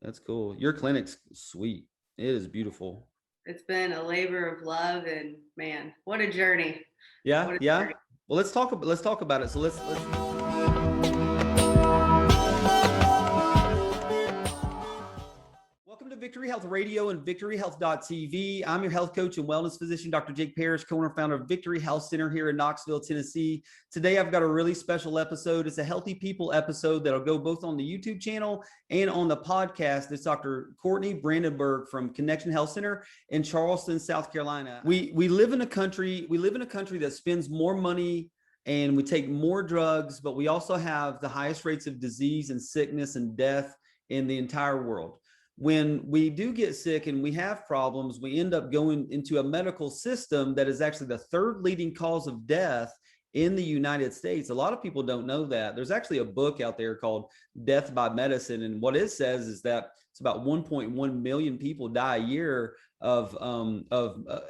That's cool. Your clinic's sweet. It is beautiful. It's been a labor of love, and man, what a journey. Yeah, What a yeah. journey. Well, let's talk about it. So let's welcome to Victory Health Radio and victoryhealth.tv. I'm your health coach and wellness physician, Dr. Jake Parrish, co-owner founder of Victory Health Center here in Knoxville, Tennessee. Today, I've got a really special episode. It's a healthy people episode that'll go both on the YouTube channel and on the podcast. It's Dr. Courtney Brandenburg from Connection Health Center in Charleston, South Carolina. We live in a country that spends more money and we take more drugs, but we also have the highest rates of disease and sickness and death in the entire world. When we do get sick and we have problems, we end up going into a medical system that is actually the third leading cause of death in the United States. A lot of people don't know that. There's actually a book out there called Death by Medicine. And what it says is that it's about 1.1 million people die a year of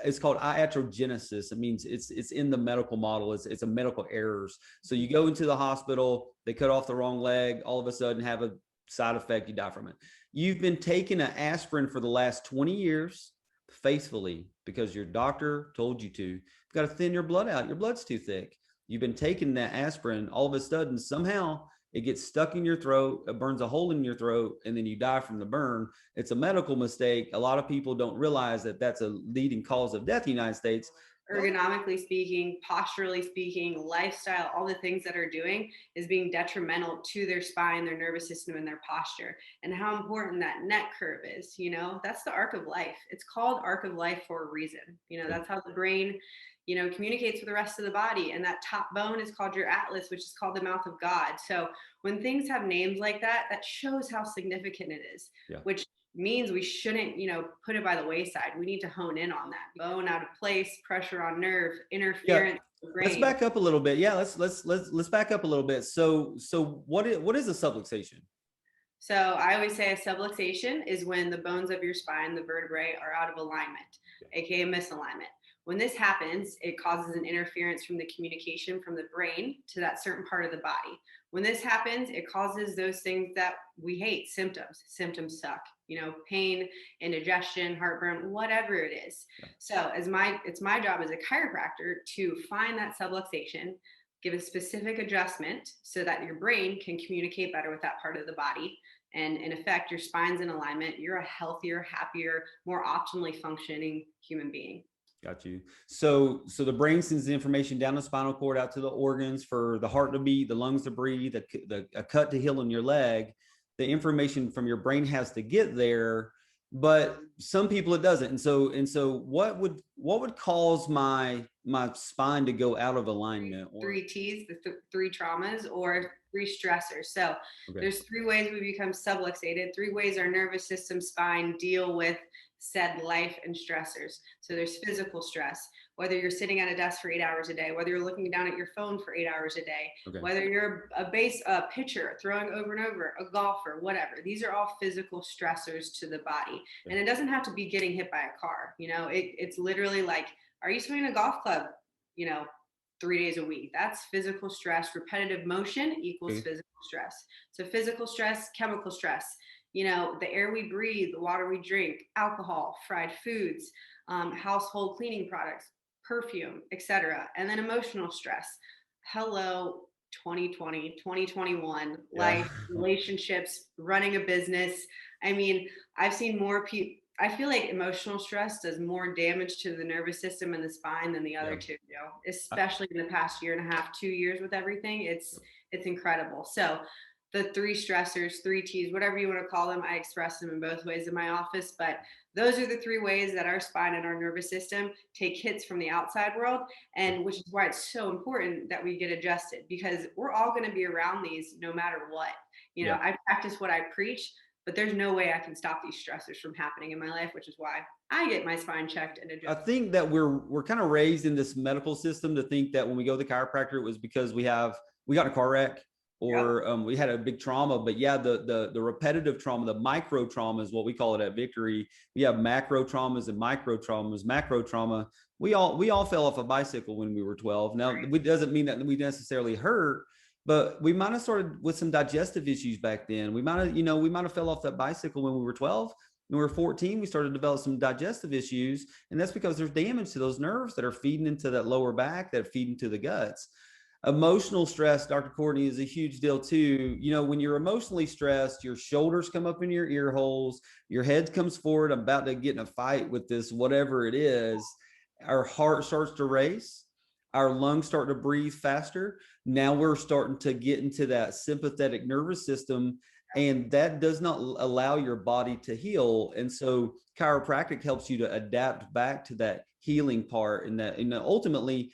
it's called iatrogenesis. It means it's in the medical model. It's a medical errors. So you go into the hospital, they cut off the wrong leg, all of a sudden have a side effect, you die from it. You've been taking an aspirin for the last 20 years faithfully because your doctor told you to. You've got to thin your blood out. Your blood's too thick. You've been taking that aspirin. All of a sudden, somehow it gets stuck in your throat, it burns a hole in your throat, and then you die from the burn. It's a medical mistake. A lot of people don't realize that that's a leading cause of death in the United States. Ergonomically speaking, posturally speaking, lifestyle, all the things that are doing is being detrimental to their spine, their nervous system, and their posture. And how important that neck curve is. That's the arc of life. It's called arc of life for a reason. That's how the brain communicates with the rest of the body. And that top bone is called your atlas, which is called the mouth of God. So when things have names like that, that shows how significant it is, which means we shouldn't, put it by the wayside. We need to hone in on that. Bone out of place, pressure on nerve, interference. Let's back up a little bit. Yeah, let's back up a little bit. So what is a subluxation? So I always say a subluxation is when the bones of your spine, the vertebrae, are out of alignment, aka misalignment. When this happens, it causes an interference from the communication from the brain to that certain part of the body. When this happens, it causes those things that we hate, symptoms. Symptoms suck, pain, indigestion, heartburn, whatever it is. So it's my job as a chiropractor to find that subluxation, give a specific adjustment so that your brain can communicate better with that part of the body. And in effect, your spine's in alignment. You're a healthier, happier, more optimally functioning human being. Got you. So the brain sends the information down the spinal cord out to the organs for the heart to beat, the lungs to breathe, a cut to heal in your leg. The information from your brain has to get there, but some people it doesn't. And so what would cause my spine to go out of alignment? Three T's, the three traumas or three stressors. So there's three ways we become subluxated, three ways our nervous system, spine deal with said life and stressors. So there's physical stress, whether you're sitting at a desk for 8 hours a day, whether you're looking down at your phone for 8 hours a day, whether you're a pitcher throwing over and over, a golfer, whatever. These are all physical stressors to the body. And it doesn't have to be getting hit by a car. It's literally like, are you swinging a golf club, 3 days a week? That's physical stress. Repetitive motion equals physical stress. So physical stress, chemical stress, the air we breathe, the water we drink, alcohol, fried foods, household cleaning products, perfume, etc. And then emotional stress. Hello, 2020, 2021, life, relationships, running a business. I mean, I've seen more people. I feel like emotional stress does more damage to the nervous system and the spine than the other two do, especially in the past year and a half, 2 years with everything. It's incredible. So the three stressors, three T's, whatever you want to call them, I express them in both ways in my office, but those are the three ways that our spine and our nervous system take hits from the outside world, and which is why it's so important that we get adjusted, because we're all going to be around these no matter what. I practice what I preach, but there's no way I can stop these stressors from happening in my life, which is why I get my spine checked and adjusted. I think that we're kind of raised in this medical system to think that when we go to the chiropractor, it was because we got in a car wreck or we had a big trauma. But the repetitive trauma, the micro trauma is what we call it at Victory. We have macro traumas and micro traumas. Macro trauma, we all fell off a bicycle when we were 12. Now, it doesn't mean that we necessarily hurt. but we might have started with some digestive issues back then. We might have, we might have fell off that bicycle when we were 12. When we were 14, we started to develop some digestive issues. And that's because there's damage to those nerves that are feeding into that lower back, that feed into the guts. Emotional stress, Dr. Courtney, is a huge deal too. When you're emotionally stressed, your shoulders come up in your ear holes, your head comes forward. I'm about to get in a fight with this, whatever it is. Our heart starts to race. Our lungs start to breathe faster. Now we're starting to get into that sympathetic nervous system, and that does not allow your body to heal. And so chiropractic helps you to adapt back to that healing part, and ultimately,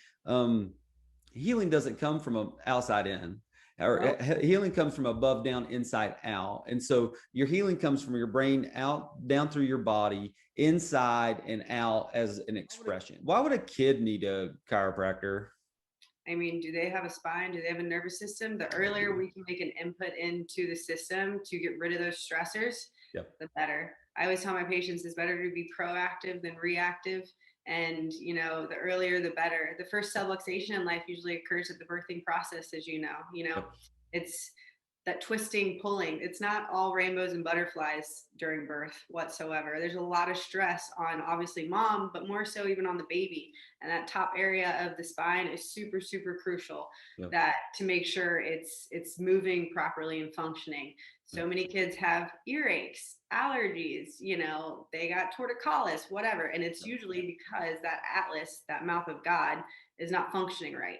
healing doesn't come from outside in, or healing comes from above down, inside out. And so your healing comes from your brain out, down through your body, inside and out as an expression. Why would a kid need a chiropractor? I mean, do they have a spine? Do they have a nervous system? The earlier we can make an input into the system to get rid of those stressors, the better. I always tell my patients it's better to be proactive than reactive. And, the earlier, the better. The first subluxation in life usually occurs at the birthing process, as it's that twisting, pulling. It's not all rainbows and butterflies during birth whatsoever. There's a lot of stress on obviously mom, but more so even on the baby. And that top area of the spine is super, super crucial that to make sure it's moving properly and functioning. So many kids have earaches, allergies, they got torticollis, whatever. And it's usually because that atlas, that mouth of God, is not functioning right.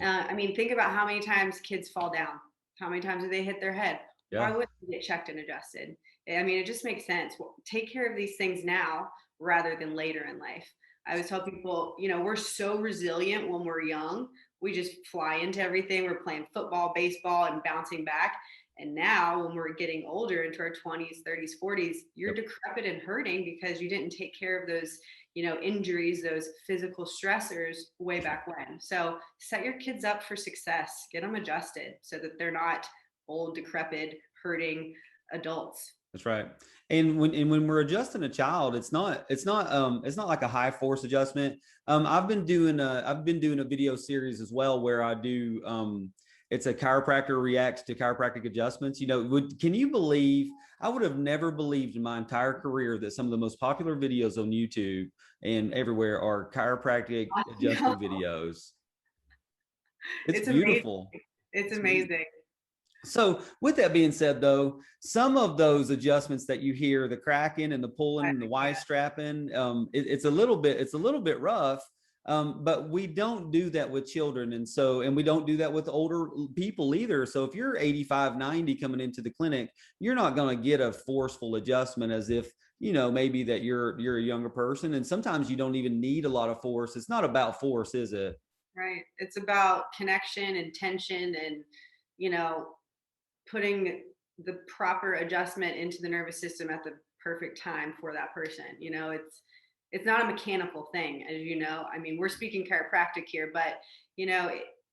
I mean, think about how many times kids fall down. How many times do they hit their head? Why wouldn't they get checked and adjusted? I mean, it just makes sense. Well, take care of these things now rather than later in life. I always tell people, we're so resilient when we're young. We just fly into everything. We're playing football, baseball, and bouncing back. And now when we're getting older into our 20s, 30s, 40s, you're decrepit and hurting because you didn't take care of those, injuries, those physical stressors way back when. So set your kids up for success, get them adjusted so that they're not old, decrepit, hurting adults. That's right. And when we're adjusting a child, it's not like a high force adjustment. I've been doing a video series as well where I do it's a chiropractor reacts to chiropractic adjustments. Can you believe, I would have never believed in my entire career that some of the most popular videos on YouTube and everywhere are chiropractic adjusted videos. It's beautiful. Amazing. It's amazing. So with that being said, though, some of those adjustments that you hear, the cracking and the pulling and the Y strapping, it's a little bit rough. But we don't do that with children. And we don't do that with older people either. So if you're 85, 90 coming into the clinic, you're not going to get a forceful adjustment as if, maybe that you're a younger person. And sometimes you don't even need a lot of force. It's not about force, is it? Right. It's about connection and tension and, putting the proper adjustment into the nervous system at the perfect time for that person. It's not a mechanical thing, as you know. I mean, we're speaking chiropractic here, but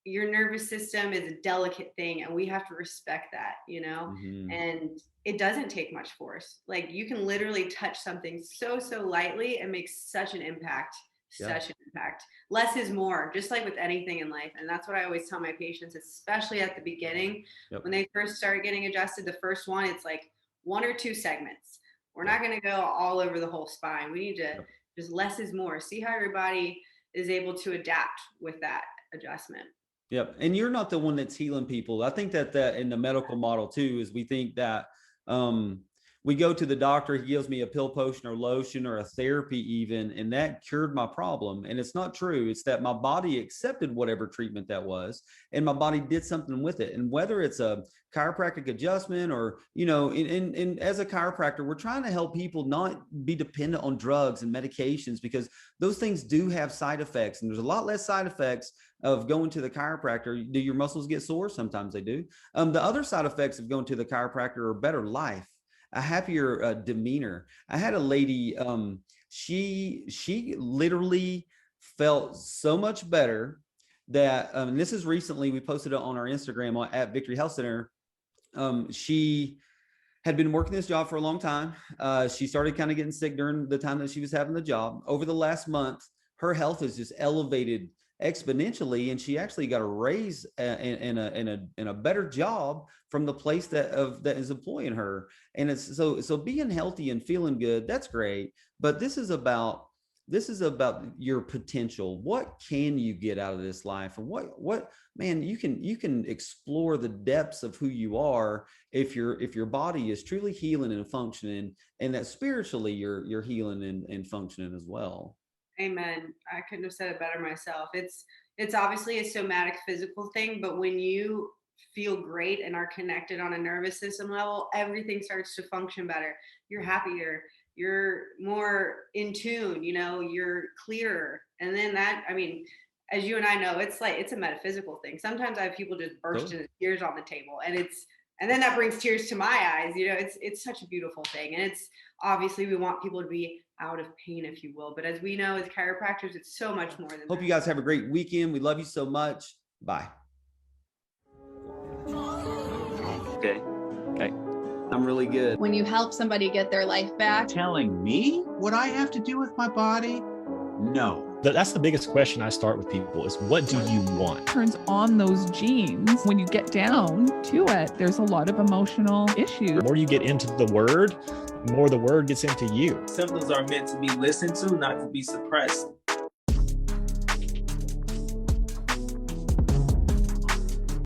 your nervous system is a delicate thing, and we have to respect that, and it doesn't take much force. Like, you can literally touch something so lightly and make such an impact. Such an impact. Less is more, just like with anything in life. And that's what I always tell my patients, especially at the beginning, when they first start getting adjusted. The first one, it's like 1 or 2 segments. We're not going to go all over the whole spine. We need to just less is more. See how your body is able to adapt with that adjustment. Yep. And you're not the one that's healing people. I think that in the medical model too, is we think that we go to the doctor, he gives me a pill potion or lotion or a therapy even, and that cured my problem. And it's not true. It's that my body accepted whatever treatment that was, and my body did something with it. And whether it's a chiropractic adjustment or, and as a chiropractor, we're trying to help people not be dependent on drugs and medications, because those things do have side effects, and there's a lot less side effects of going to the chiropractor. Do your muscles get sore? Sometimes they do. The other side effects of going to the chiropractor are better life, a happier demeanor. I had a lady, she literally felt so much better that, and this is recently, we posted it on our Instagram at Victory Health Center. She had been working this job for a long time. She started kind of getting sick during the time that she was having the job. Over the last month, her health is just elevated exponentially, and she actually got a raise in a better job from the place that is employing her. And it's so being healthy and feeling good, that's great. But this is about your potential. What can you get out of this life? And what man, you can explore the depths of who you are if your body is truly healing and functioning, and that spiritually you're healing and functioning as well. Amen. I couldn't have said it better myself. It's obviously a somatic physical thing, but when you feel great and are connected on a nervous system level, everything starts to function better. You're happier, you're more in tune, you're clearer. And then that, I mean, as you and I know, it's a metaphysical thing. Sometimes I have people just burst into tears on the table, and then that brings tears to my eyes. It's such a beautiful thing. And it's obviously we want people to be out of pain, if you will. But as we know, as chiropractors, it's so much more than Hope you guys have a great weekend. We love you so much. Bye. Okay. I'm really good. When you help somebody get their life back. Telling me what I have to do with my body? No. That's the biggest question I start with people is, what do you want? Turns on those genes. When you get down to it, there's a lot of emotional issues. The more you get into the word, the more the word gets into you. Symptoms are meant to be listened to, not to be suppressed.